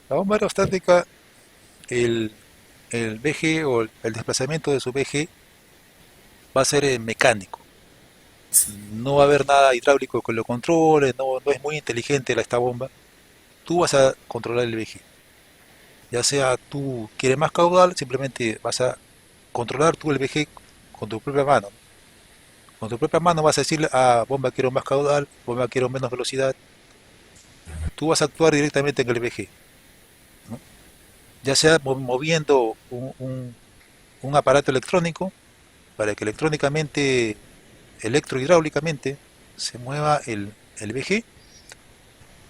La bomba aerostática, el, el VG o el desplazamiento de su VG va a ser mecánico. No va a haber nada hidráulico que lo controle, no es muy inteligente esta bomba. Tú vas a controlar el VG. Ya sea tú quieres más caudal, simplemente vas a controlar tú el VG con tu propia mano. Con tu propia mano vas a decirle, bomba quiero más caudal, bomba quiero menos velocidad. Tú vas a actuar directamente en el VG, ¿no? Ya sea moviendo un aparato electrónico para que electrónicamente, electrohidráulicamente, se mueva el VG,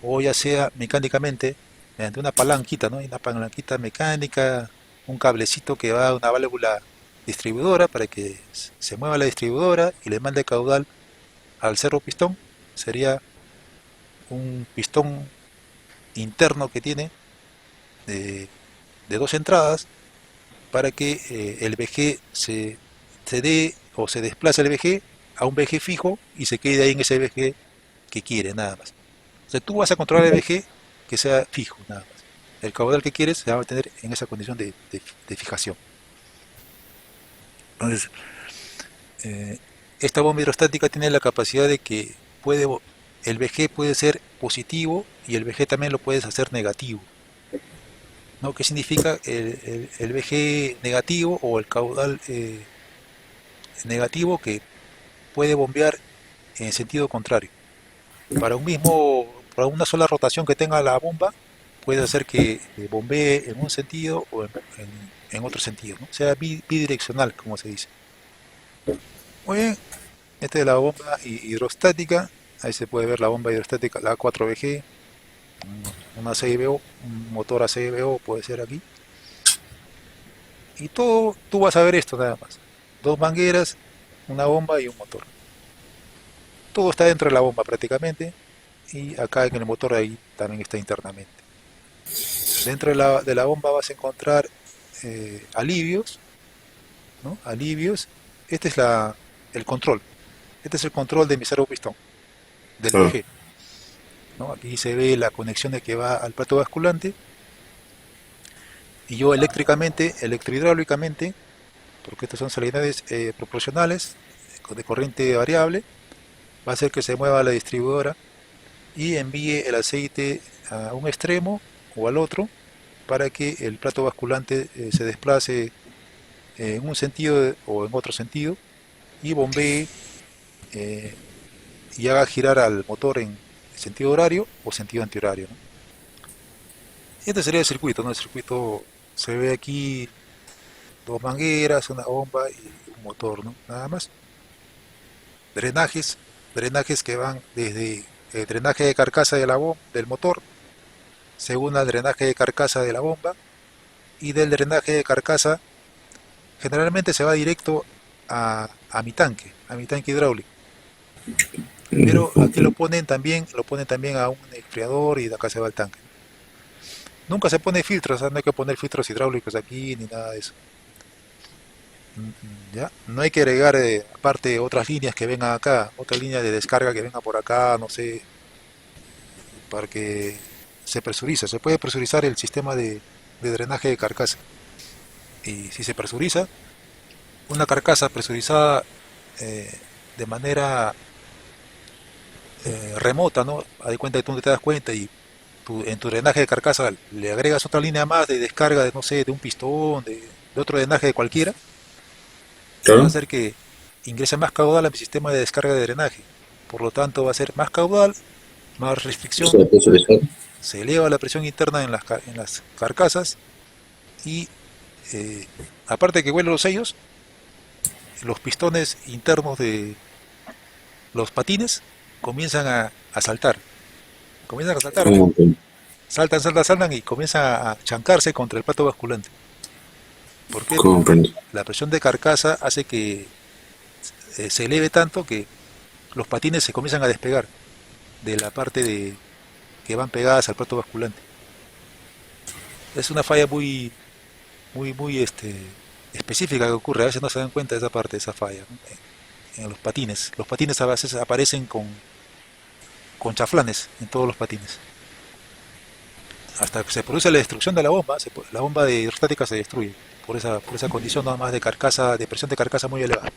o ya sea mecánicamente, mediante una palanquita, ¿no? Una palanquita mecánica, un cablecito que va a una válvula distribuidora para que se mueva la distribuidora y le mande caudal al cerro pistón. Sería un pistón interno que tiene de, de dos entradas para que el VG se dé o se desplace el VG a un VG fijo y se quede ahí en ese VG que quiere, nada más. O sea, tú vas a controlar el VG que sea fijo, nada más. El caudal que quieres se va a mantener en esa condición de fijación. Entonces, eh, esta bomba hidrostática tiene la capacidad de que el VG puede ser positivo y el VG también lo puedes hacer negativo, ¿no? ¿Qué significa el VG negativo o el caudal negativo que puede bombear en sentido contrario? Para una sola rotación que tenga la bomba, puede hacer que bombee en un sentido o en otro sentido, ¿no? O sea, bidireccional, como se dice. Muy bien, esta es la bomba hidrostática. Ahí se puede ver la bomba hidrostática, la A4BG, una CIBO, un motor ACBO puede ser aquí. Y todo, tú vas a ver esto nada más. Dos mangueras, una bomba y un motor. Todo está dentro de la bomba prácticamente. Y acá en el motor ahí también está internamente. Dentro de la bomba vas a encontrar alivios, ¿no? Alivios. Este es el control. Este es el control de mi servo pistón, del Claro. VG, ¿no? Aquí se ve la conexión de que va al plato basculante y yo eléctricamente, electrohidráulicamente, porque estas son salindades proporcionales de corriente variable, va a hacer que se mueva la distribuidora y envíe el aceite a un extremo o al otro para que el plato basculante se desplace en un sentido o en otro sentido y bombee eh, y haga girar al motor en sentido horario o sentido antihorario, ¿no? Este sería el circuito, ¿no? El circuito se ve aquí dos mangueras, una bomba y un motor, ¿no? Nada más. Drenajes, drenajes que van desde el drenaje de carcasa de del motor, según el drenaje de carcasa de la bomba, y del drenaje de carcasa generalmente se va directo a mi tanque hidráulico. Pero aquí Comprendo. lo ponen también a un enfriador y de acá se va el tanque. Nunca se pone filtros, o sea, no hay que poner filtros hidráulicos aquí ni nada de eso. ¿Ya? No hay que agregar aparte otras líneas que vengan acá, otra línea de descarga que venga por acá, no sé, para que se presurice. Se puede presurizar el sistema de drenaje de carcasa. Y si se presuriza, una carcasa presurizada eh, de manera remota, ¿no? Haz de cuenta que tú no te das cuenta y en tu drenaje de carcasa le agregas otra línea más de descarga de, no sé, de un pistón, de otro drenaje de cualquiera, va a Claro. hacer que ingrese más caudal a mi sistema de descarga de drenaje. Por lo tanto, va a ser más caudal, más Se restricción, le puede utilizar. se eleva la presión interna en las carcasas y eh, aparte de que huelen los sellos, los pistones internos de los patines comienzan a saltar. Comienzan a saltar, Comprendo. saltan y comienzan a chancarse contra el plato basculante. ¿Por qué? Porque Comprendo. la presión de carcasa hace que se eleve tanto que los patines se comienzan a despegar de la parte que van pegadas al plato basculante. Es una falla muy específica que ocurre. A veces no se dan cuenta de esa parte, de esa falla, ¿no? En los patines. Los patines a veces aparecen con chaflanes en todos los patines. hasta que se produce la destrucción de la bomba, la bomba de hidrostática se destruye por esa condición nada más de carcasa, de presión de carcasa muy elevada.